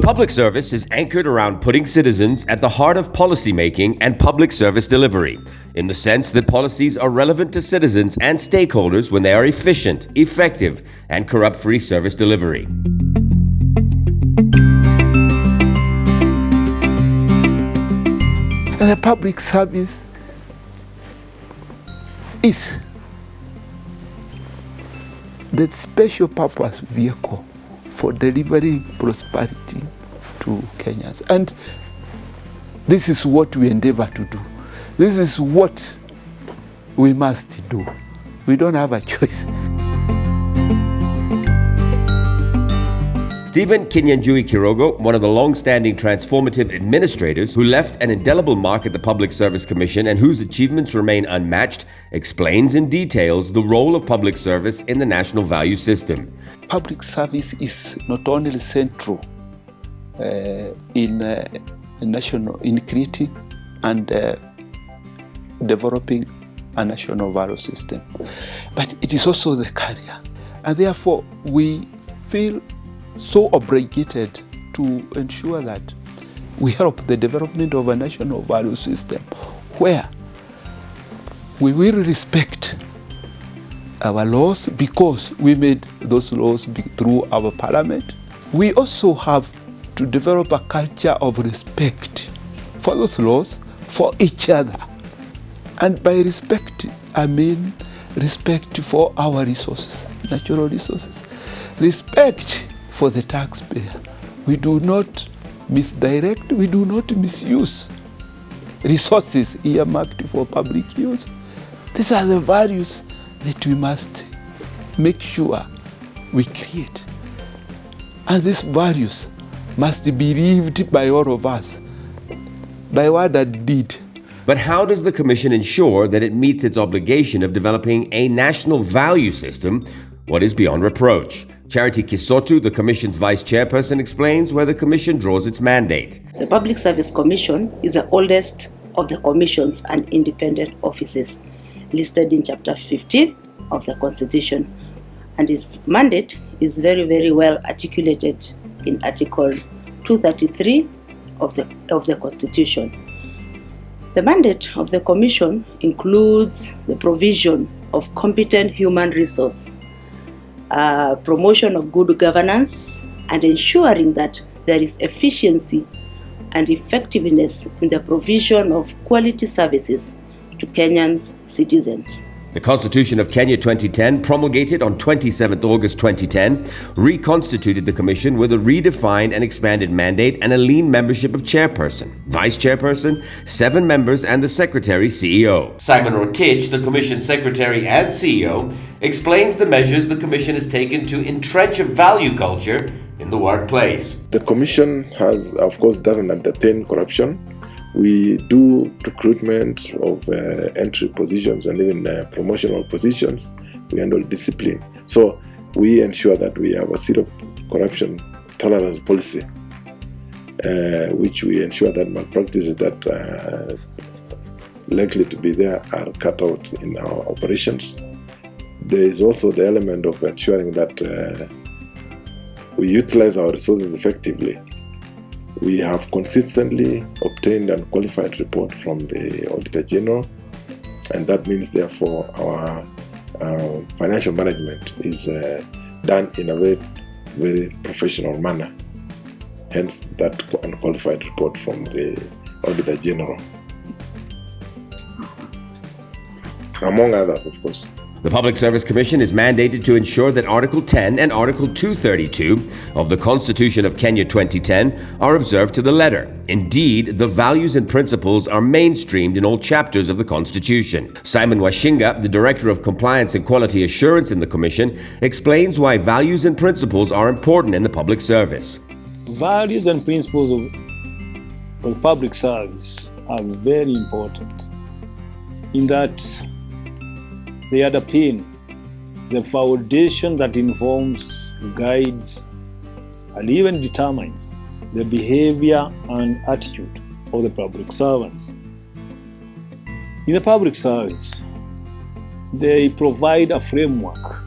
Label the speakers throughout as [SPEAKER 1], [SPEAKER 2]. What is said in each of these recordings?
[SPEAKER 1] Public service is anchored around putting citizens at the heart of policymaking and public service delivery, in the sense that policies are relevant to citizens and stakeholders when they are efficient, effective, and corrupt-free service delivery.
[SPEAKER 2] And the public service is the special purpose vehicle for delivering prosperity to Kenyans. And this is what we endeavor to do. This is what we must do. We don't have a choice.
[SPEAKER 1] Stephen Kinyanjui Kirogo, one of the long-standing transformative administrators who left an indelible mark at the Public Service Commission and whose achievements remain unmatched, explains in details the role of public service in the national value system.
[SPEAKER 2] Public service is not only central in creating and developing a national value system, but it is also the carrier. And therefore, we feel so obligated to ensure that we help the development of a national value system where we will respect our laws because we made those laws through our parliament. We also have to develop a culture of respect for those laws, for each other. And by respect, I mean respect for our resources, natural resources. Respect for the taxpayer. We do not misdirect, we do not misuse resources earmarked for public use. These are the values that we must make sure we create. And these values must be lived by all of us, by word and deed.
[SPEAKER 1] But how does the Commission ensure that it meets its obligation of developing a national value system? What is beyond reproach? Charity Kisotu, the Commission's Vice Chairperson, explains where the Commission draws its mandate.
[SPEAKER 3] The Public Service Commission is the oldest of the commissions and independent offices listed in Chapter 15 of the Constitution, and its mandate is very, very well articulated in Article 233 of the Constitution. The mandate of the Commission includes the provision of competent human resource, promotion of good governance, and ensuring that there is efficiency and effectiveness in the provision of quality services to Kenyan citizens.
[SPEAKER 1] The Constitution of Kenya 2010, promulgated on 27 August 2010, reconstituted the Commission with a redefined and expanded mandate and a lean membership of chairperson, vice chairperson, 7 members, and the secretary CEO. Simon Rotich, the Commission secretary and CEO, explains the measures the Commission has taken to entrench a value culture in the workplace.
[SPEAKER 4] The Commission has, of course, doesn't entertain corruption. We do recruitment of entry positions and even promotional positions. We handle discipline. So we ensure that we have a zero corruption tolerance policy, which we ensure that malpractices that likely to be there are cut out in our operations. There is also the element of ensuring that we utilize our resources effectively. We have consistently obtained a qualified report from the Auditor General, and that means therefore our financial management is done in a very, very professional manner. Hence that unqualified report from the Auditor General, among others, of course.
[SPEAKER 1] The Public Service Commission is mandated to ensure that Article 10 and Article 232 of the Constitution of Kenya 2010 are observed to the letter. Indeed, the values and principles are mainstreamed in all chapters of the Constitution. Simon Washinga, the Director of Compliance and Quality Assurance in the Commission, explains why values and principles are important in the public service.
[SPEAKER 5] Values and principles of public service are very important in that they underpin the foundation that informs, guides, and even determines the behavior and attitude of the public servants. In the public service, they provide a framework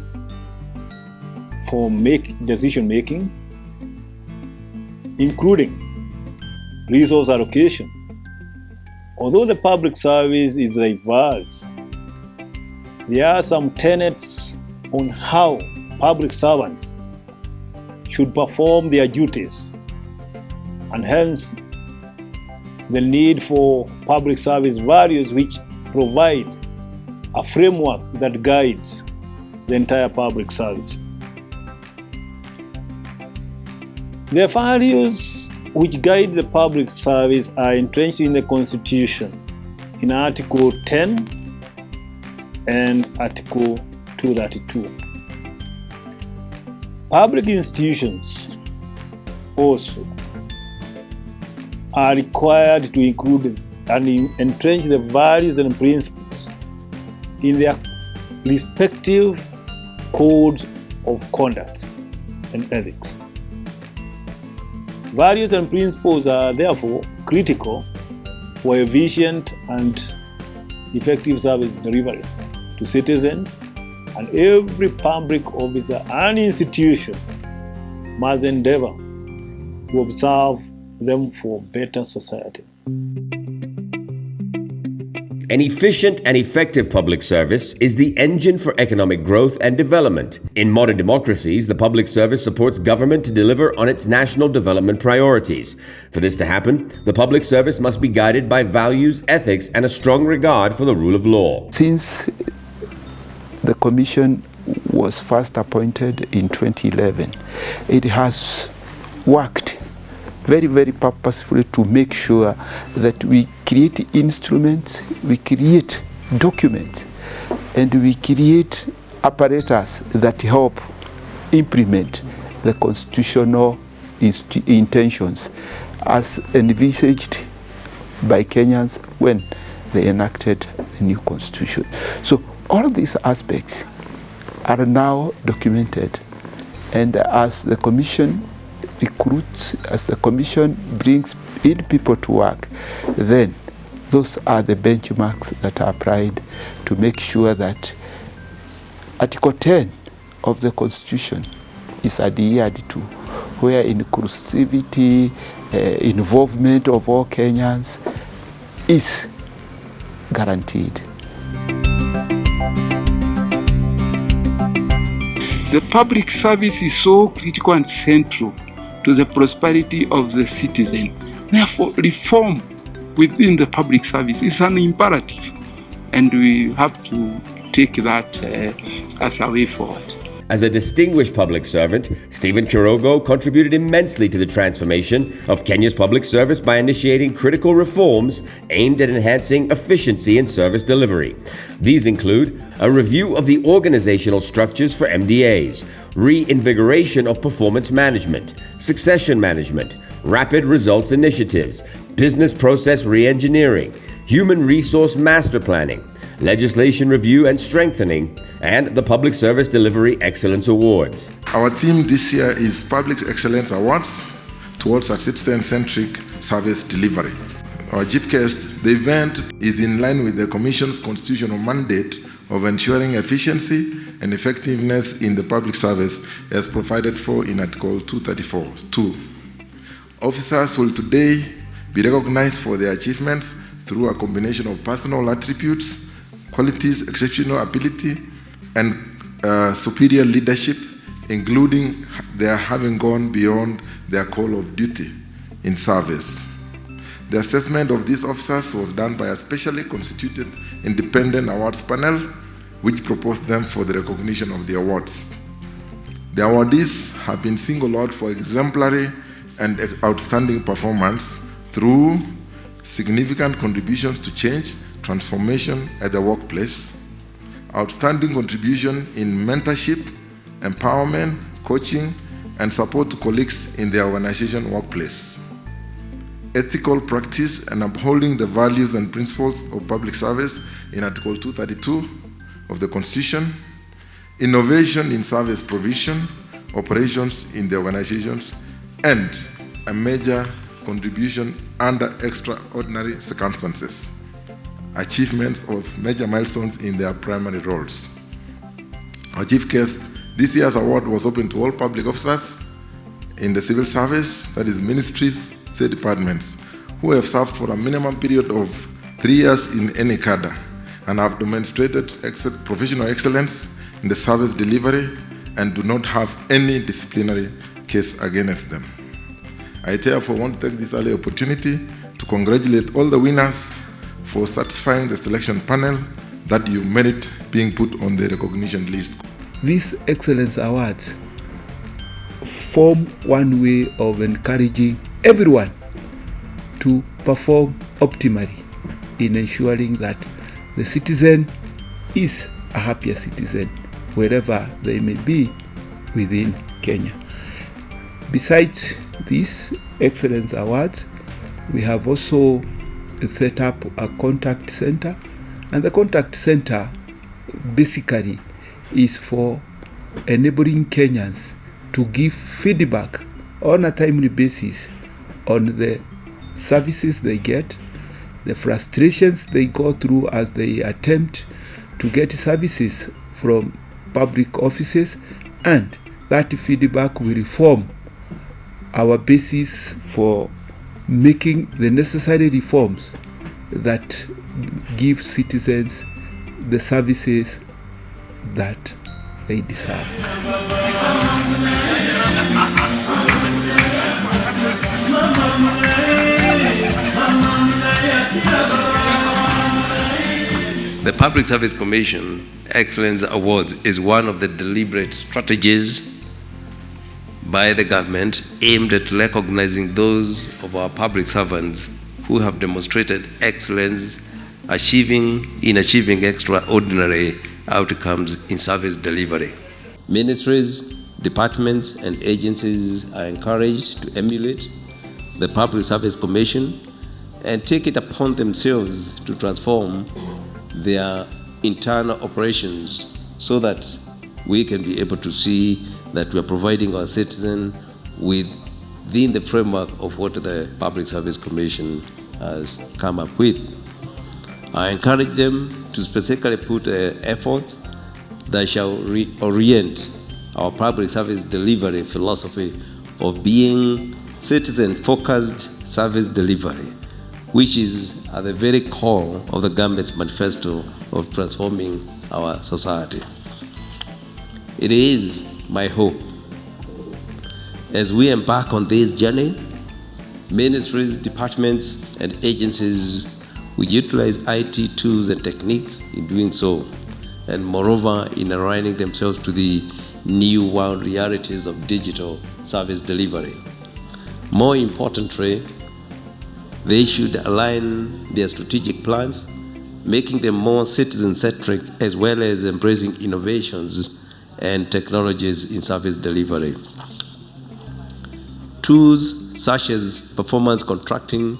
[SPEAKER 5] for decision making, including resource allocation. Although the public service is diverse, there are some tenets on how public servants should perform their duties, and hence the need for public service values which provide a framework that guides the entire public service. The values which guide the public service are entrenched in the Constitution in Article 10 and Article 232. Public institutions also are required to include and entrench the values and principles in their respective codes of conduct and ethics. Values and principles are therefore critical for efficient and effective service delivery to citizens, and every public officer and institution must endeavor to observe them for better society.
[SPEAKER 1] An efficient and effective public service is the engine for economic growth and development. In modern democracies, the public service supports government to deliver on its national development priorities. For this to happen, the public service must be guided by values, ethics, and a strong regard for the rule of law.
[SPEAKER 2] Since the Commission was first appointed in 2011, it has worked very, very purposefully to make sure that we create instruments, we create documents, and we create apparatus that help implement the constitutional intentions as envisaged by Kenyans when they enacted the new constitution. So all these aspects are now documented, and as the Commission recruits, as the Commission brings in people to work, then those are the benchmarks that are applied to make sure that Article 10 of the Constitution is adhered to, where inclusivity, involvement of all Kenyans is guaranteed.
[SPEAKER 6] The public service is so critical and central to the prosperity of the citizen. Therefore, reform within the public service is an imperative, and we have to take that as a way forward.
[SPEAKER 1] As a distinguished public servant, Stephen Kirogo contributed immensely to the transformation of Kenya's public service by initiating critical reforms aimed at enhancing efficiency in service delivery. These include a review of the organizational structures for MDAs, reinvigoration of performance management, succession management, rapid results initiatives, business process re-engineering, human resource master planning, legislation review and strengthening, and the Public Service Delivery Excellence Awards.
[SPEAKER 4] Our theme this year is Public Excellence Awards towards a citizen-centric service delivery. Our chief guest, the event is in line with the Commission's constitutional mandate of ensuring efficiency and effectiveness in the public service as provided for in Article 234(2). Officers will today be recognized for their achievements through a combination of personal attributes, qualities, exceptional ability, and superior leadership, including their having gone beyond their call of duty in service. The assessment of these officers was done by a specially constituted independent awards panel, which proposed them for the recognition of the awards. The awardees have been singled out for exemplary and outstanding performance through significant contributions to change, transformation at the workplace, outstanding contribution in mentorship, empowerment, coaching, and support to colleagues in their organization workplace, ethical practice and upholding the values and principles of public service in Article 232 of the Constitution, innovation in service provision, operations in the organizations, and a major contribution under extraordinary circumstances, achievements of major milestones in their primary roles. Our chief guest, this year's award was open to all public officers
[SPEAKER 7] in the civil service, that is ministries, state departments, who have served for a minimum period of 3 years in any cadre and have demonstrated professional excellence in the service delivery and do not have any disciplinary case against them. I therefore want to take this early opportunity to congratulate all the winners for satisfying the selection panel that you merit being put on the recognition list.
[SPEAKER 6] These Excellence Awards form one way of encouraging everyone to perform optimally in ensuring that the citizen is a happier citizen wherever they may be within Kenya. Besides these Excellence Awards, we have also set up a contact center, and the contact center basically is for enabling Kenyans to give feedback on a timely basis on the services they get, the frustrations they go through as they attempt to get services from public offices, and that feedback will form our basis for making the necessary reforms that give citizens the services that they deserve.
[SPEAKER 1] The Public Service Commission Excellence Awards is one of the deliberate strategies by the government aimed at recognizing those of our public servants who have demonstrated excellence in achieving extraordinary outcomes in service delivery. Ministries, departments, and agencies are encouraged to emulate the Public Service Commission and take it upon themselves to transform their internal operations so that we can be able to see that we are providing our citizens within the framework of what the Public Service Commission has come up with. I encourage them to specifically put efforts that shall reorient our public service delivery philosophy of being citizen-focused service delivery, which is at the very core of the government's manifesto of transforming our society. It is my hope, as we embark on this journey, ministries, departments, and agencies will utilize IT tools and techniques in doing so, and moreover, in aligning themselves to the new world realities of digital service delivery. More importantly, they should align their strategic plans, making them more citizen-centric, as well as embracing innovations and technologies in service delivery. Tools such as performance contracting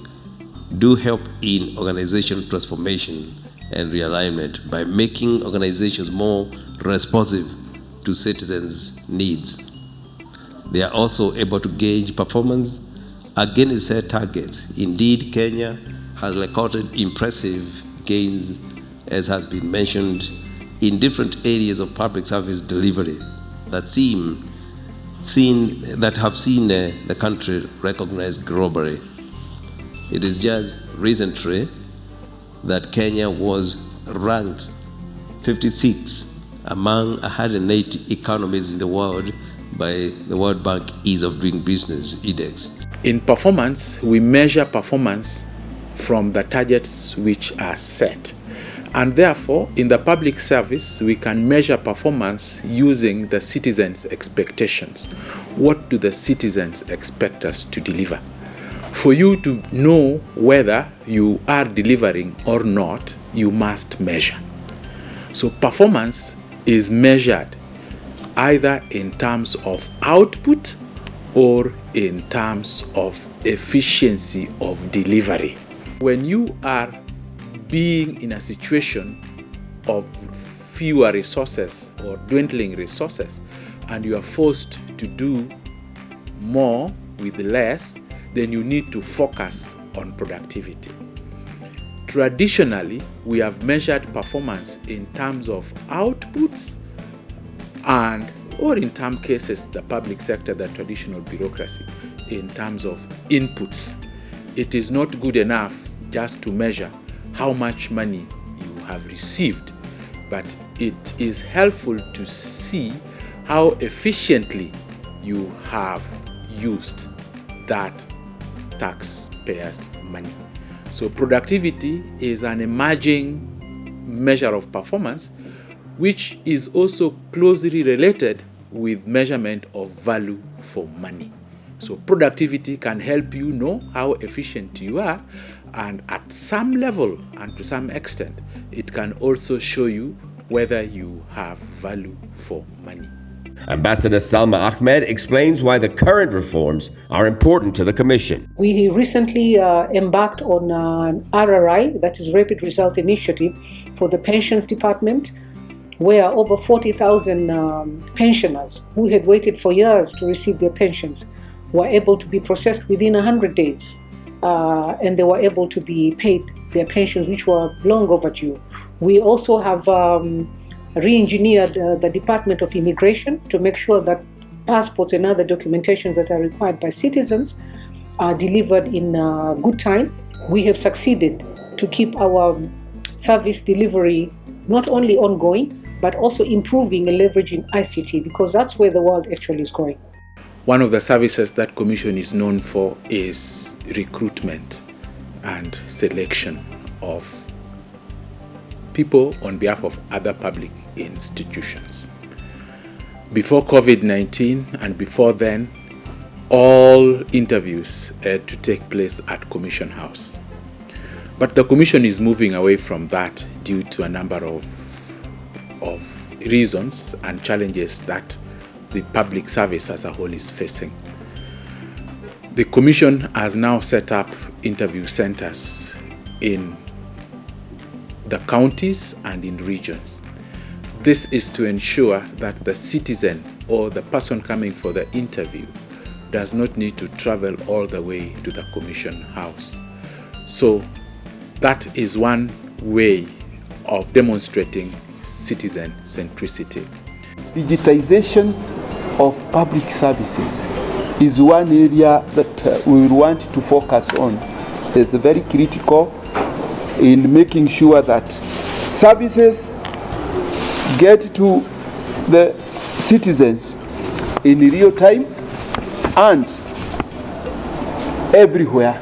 [SPEAKER 1] do help in organization transformation and realignment by making organizations more responsive to citizens' needs. They are also able to gauge performance against set targets. Indeed, Kenya has recorded impressive gains, as has been mentioned, in different areas of public service delivery that have seen the country recognized globally. It is just recently that Kenya was ranked 56 among 180 economies in the world by the World Bank Ease of Doing Business Index.
[SPEAKER 8] In performance, we measure performance from the targets which are set. And therefore, in the public service, we can measure performance using the citizens' expectations. What do the citizens expect us to deliver? For you to know whether you are delivering or not, you must measure. So performance is measured either in terms of output or in terms of efficiency of delivery. When you are being in a situation of fewer resources or dwindling resources, and you are forced to do more with less, then you need to focus on productivity. Traditionally, we have measured performance in terms of outputs and or in some cases, the public sector, the traditional bureaucracy, in terms of inputs. It is not good enough just to measure how much money you have received, but it is helpful to see how efficiently you have used that taxpayers' money. So productivity is an emerging measure of performance, which is also closely related with measurement of value for money. So productivity can help you know how efficient you are, and at some level and to some extent, it can also show you whether you have value for money.
[SPEAKER 1] Ambassador Salma Ahmed explains why the current reforms are important to the Commission.
[SPEAKER 9] We recently embarked on an RRI, that is Rapid Result Initiative, for the Pensions Department, where over 40,000 pensioners who had waited for years to receive their pensions were able to be processed within 100 days, and they were able to be paid their pensions, which were long overdue. We also have re-engineered the Department of Immigration to make sure that passports and other documentations that are required by citizens are delivered in good time. We have succeeded to keep our service delivery not only ongoing, but also improving and leveraging ICT, because that's where the world actually is going.
[SPEAKER 8] One of the services that Commission is known for is recruitment and selection of people on behalf of other public institutions. Before COVID-19 and before then, all interviews had to take place at Commission House. But the Commission is moving away from that due to a number of reasons and challenges that the public service as a whole is facing. The Commission has now set up interview centers in the counties and in regions. This is to ensure that the citizen or the person coming for the interview does not need to travel all the way to the Commission House. So that is one way of demonstrating citizen centricity.
[SPEAKER 2] Digitization of public services is one area that we will want to focus on. It's very critical in making sure that services get to the citizens in real time and everywhere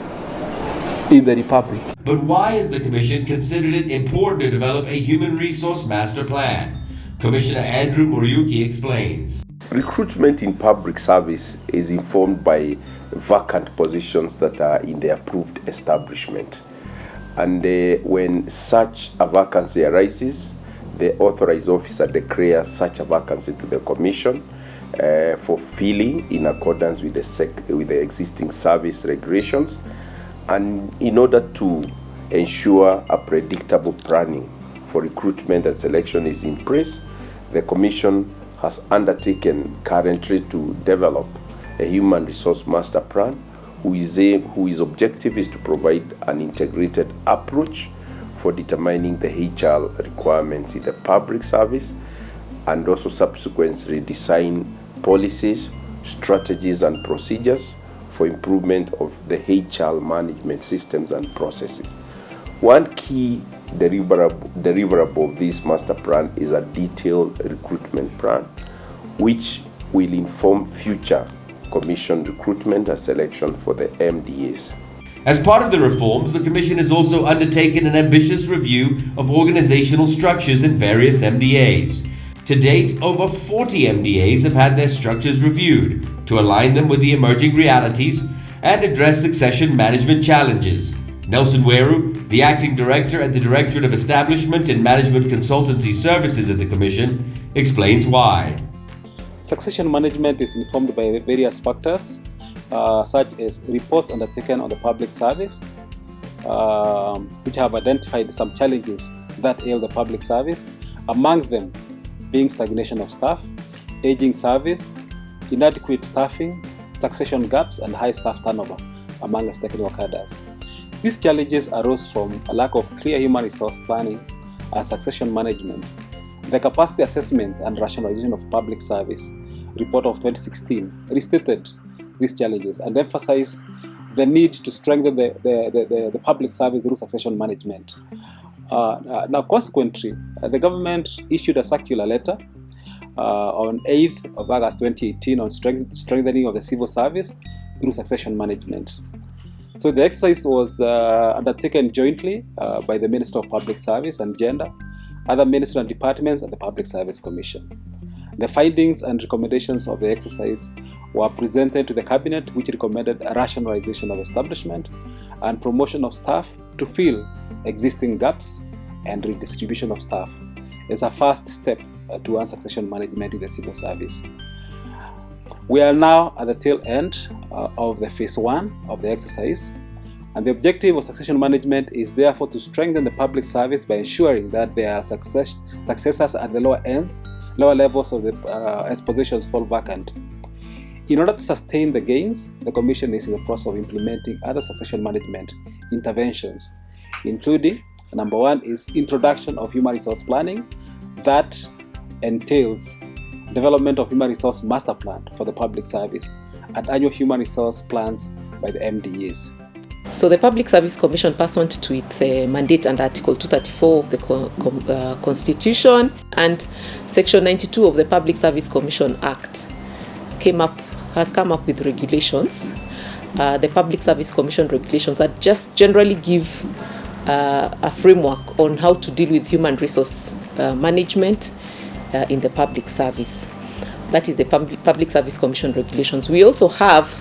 [SPEAKER 2] in the Republic.
[SPEAKER 1] But why has the Commission considered it important to develop a human resource master plan? Commissioner Andrew Muriuki explains.
[SPEAKER 10] Recruitment in public service is informed by vacant positions that are in the approved establishment. And when such a vacancy arises, the authorized officer declares such a vacancy to the Commission for filling in accordance with the existing service regulations. And in order to ensure a predictable planning for recruitment and selection is in place, the Commission has undertaken currently to develop a human resource master plan whose objective is to provide an integrated approach for determining the HR requirements in the public service and also subsequently design policies, strategies and procedures for improvement of the HR management systems and processes. One key deliverable of this master plan is a detailed recruitment plan, which will inform future Commission recruitment and selection for the MDAs.
[SPEAKER 1] As part of the reforms, the Commission has also undertaken an ambitious review of organizational structures in various MDAs. To date, over 40 MDAs have had their structures reviewed to align them with the emerging realities and address succession management challenges. Nelson Weru, the Acting Director at the Directorate of Establishment and Management Consultancy Services at the Commission, explains why.
[SPEAKER 11] Succession management is informed by various factors, such as reports undertaken on the public service, which have identified some challenges that ail the public service, among them being stagnation of staff, aging service, inadequate staffing, succession gaps, and high staff turnover among technical cadres. These challenges arose from a lack of clear human resource planning and succession management, the capacity assessment and rationalization of public service, report of 2016 restated these challenges and emphasized the need to strengthen the public service through succession management. Now, consequently, the government issued a circular letter on 8th of August 2018 on strengthening of the civil service through succession management. So the exercise was undertaken jointly by the Minister of Public Service and Gender, other ministries and departments, and the Public Service Commission. The findings and recommendations of the exercise were presented to the Cabinet, which recommended a rationalization of establishment and promotion of staff to fill existing gaps and redistribution of staff as a first step towards succession management in the civil service. We are now at the tail end of the phase 1 of the exercise, and the objective of succession management is therefore to strengthen the public service by ensuring that there are successors at the lower levels of the as positions fall vacant. In order to sustain the gains, the Commission is in the process of implementing other succession management interventions, including number 1 is introduction of human resource planning that entails development of human resource master plan for the public service and annual human resource plans by the MDEs.
[SPEAKER 12] So the Public Service Commission, pursuant to its mandate under Article 234 of the Constitution and Section 92 of the Public Service Commission Act, has come up with regulations. The Public Service Commission regulations that just generally give a framework on how to deal with human resource management in the public service. That is the Public Service Commission regulations. We also have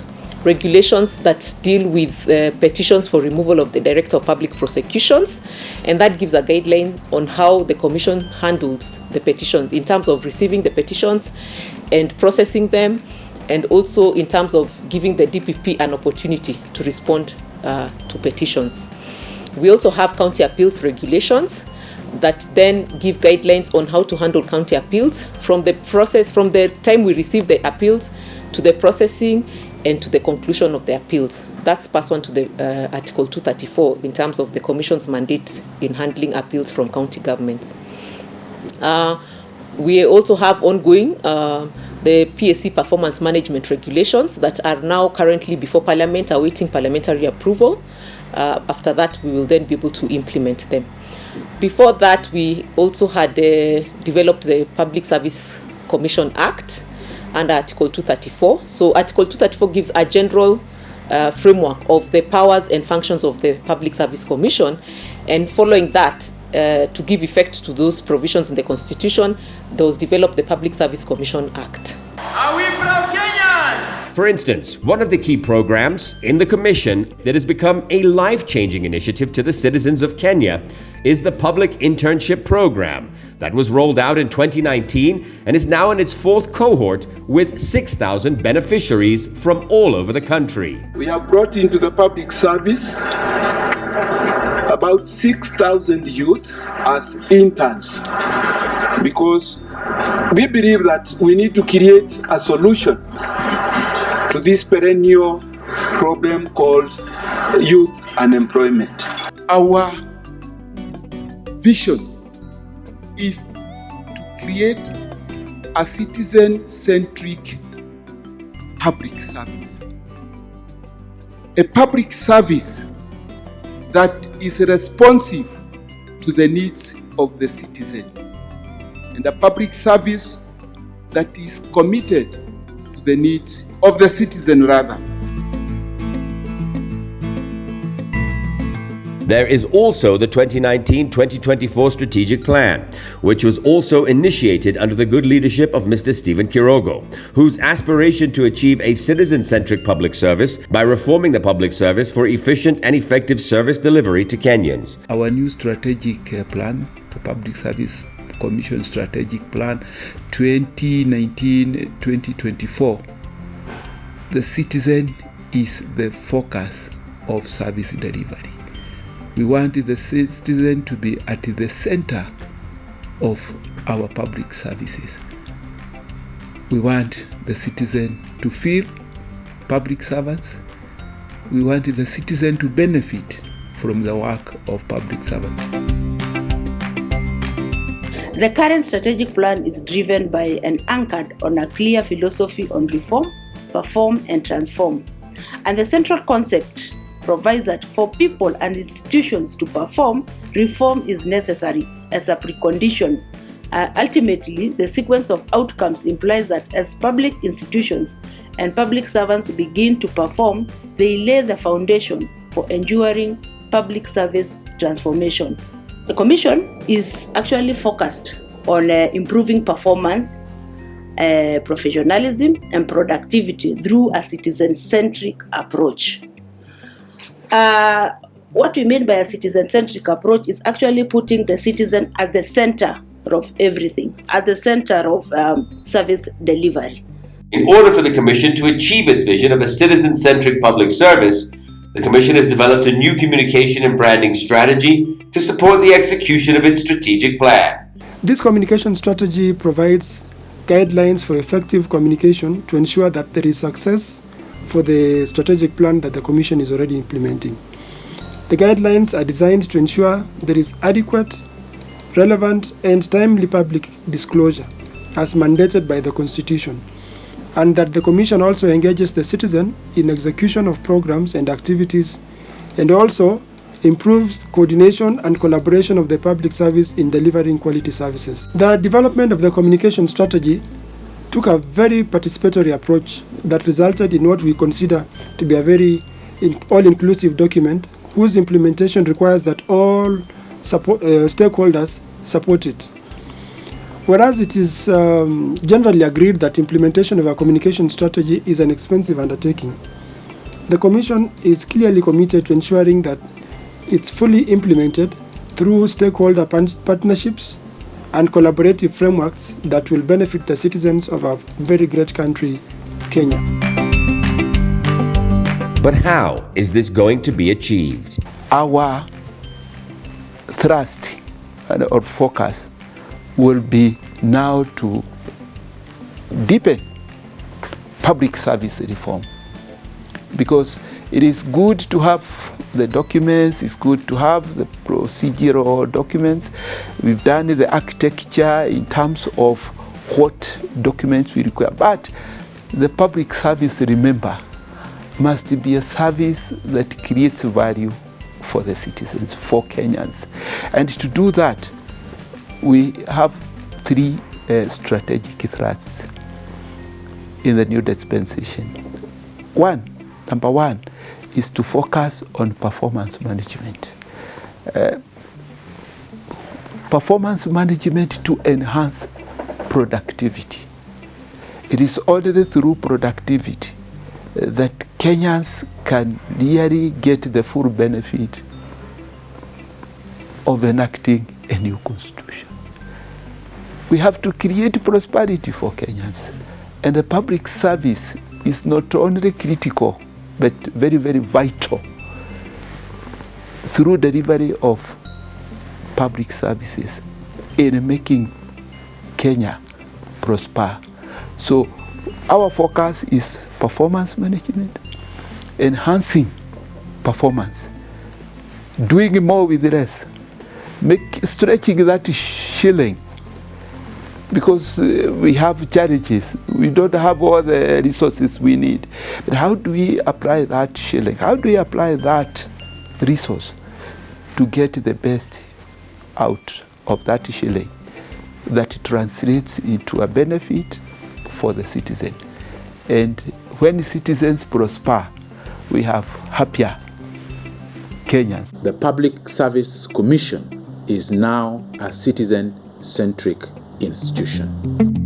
[SPEAKER 12] regulations that deal with petitions for removal of the Director of Public Prosecutions, and that gives a guideline on how the Commission handles the petitions in terms of receiving the petitions and processing them, and also in terms of giving the DPP an opportunity to respond to petitions. We also have county appeals regulations that then give guidelines on how to handle county appeals from the time we receive the appeals to the processing and to the conclusion of the appeals. That's pursuant to the Article 234 in terms of the Commission's mandate in handling appeals from county governments. We also have ongoing the Psc performance management regulations that are now currently before Parliament, awaiting parliamentary approval. After that, we will then be able to implement them. Before that, we also had developed the Public Service Commission Act under Article 234. So Article 234 gives a general framework of the powers and functions of the Public Service Commission, and following that, to give effect to those provisions in the Constitution, there was developed the Public Service Commission Act.
[SPEAKER 13] Are we proud Kenyans?
[SPEAKER 1] For instance, one of the key programs in the Commission that has become a life-changing initiative to the citizens of Kenya is the Public Internship Program that was rolled out in 2019 and is now in its 4th cohort with 6,000 beneficiaries from all over the country.
[SPEAKER 2] We have brought into the public service about 6,000 youth as interns, because we believe that we need to create a solution to this perennial problem called youth unemployment.
[SPEAKER 6] Our vision is to create a citizen-centric public service. A public service that is responsive to the needs of the citizen, and a public service that is committed to the needs of the citizen rather.
[SPEAKER 1] There is also the 2019-2024 Strategic Plan, which was also initiated under the good leadership of Mr. Stephen Kirogo, whose aspiration to achieve a citizen-centric public service by reforming the public service for efficient and effective service delivery to Kenyans.
[SPEAKER 2] Our new strategic plan, the Public Service Commission Strategic Plan 2019-2024, the citizen is the focus of service delivery. We want the citizen to be at the center of our public services. We want the citizen to feel public servants. We want the citizen to benefit from the work of public servants.
[SPEAKER 3] The current strategic plan is driven by and anchored on a clear philosophy on reform, perform, and transform. And the central concept provides that for people and institutions to perform, reform is necessary as a precondition. Ultimately, the sequence of outcomes implies that as public institutions and public servants begin to perform, they lay the foundation for enduring public service transformation. The Commission is actually focused on improving performance, professionalism, and productivity through a citizen-centric approach. What we mean by a citizen-centric approach is actually putting the citizen at the center of everything, at the center of service delivery.
[SPEAKER 1] In order for the Commission to achieve its vision of a citizen-centric public service, the Commission has developed a new communication and branding strategy to support the execution of its strategic plan.
[SPEAKER 14] This communication strategy provides guidelines for effective communication to ensure that there is success for the strategic plan that the Commission is already implementing. The guidelines are designed to ensure there is adequate, relevant, and timely public disclosure as mandated by the Constitution, and that the Commission also engages the citizen in execution of programs and activities, and also improves coordination and collaboration of the public service in delivering quality services. The development of the communication strategy took a very participatory approach that resulted in what we consider to be a very all-inclusive document whose implementation requires that all stakeholders support it. Whereas it is generally agreed that implementation of a communication strategy is an expensive undertaking, the Commission is clearly committed to ensuring that it's fully implemented through stakeholder partnerships and collaborative frameworks that will benefit the citizens of our very great country, Kenya.
[SPEAKER 1] But how is this going to be achieved?
[SPEAKER 2] Our thrust or focus will be now to deepen public service reform, because it is good to have the documents, it's good to have the procedural documents. We've done the architecture in terms of what documents we require, but the public service, remember, must be a service that creates value for the citizens, for Kenyans. And to do that, we have three strategic thrusts in the new dispensation. Number one is to focus on performance management. Performance management to enhance productivity. It is only through productivity that Kenyans can really get the full benefit of enacting a new constitution. We have to create prosperity for Kenyans, and the public service is not only critical but very, very vital through delivery of public services in making Kenya prosper. So our focus is performance management, enhancing performance, doing more with less, stretching that shilling, because we have challenges. We don't have all the resources we need. But how do we apply that shilling? How do we apply that resource to get the best out of that shilling that translates into a benefit for the citizen? And when citizens prosper, we have happier Kenyans.
[SPEAKER 8] The Public Service Commission is now a citizen-centric institution.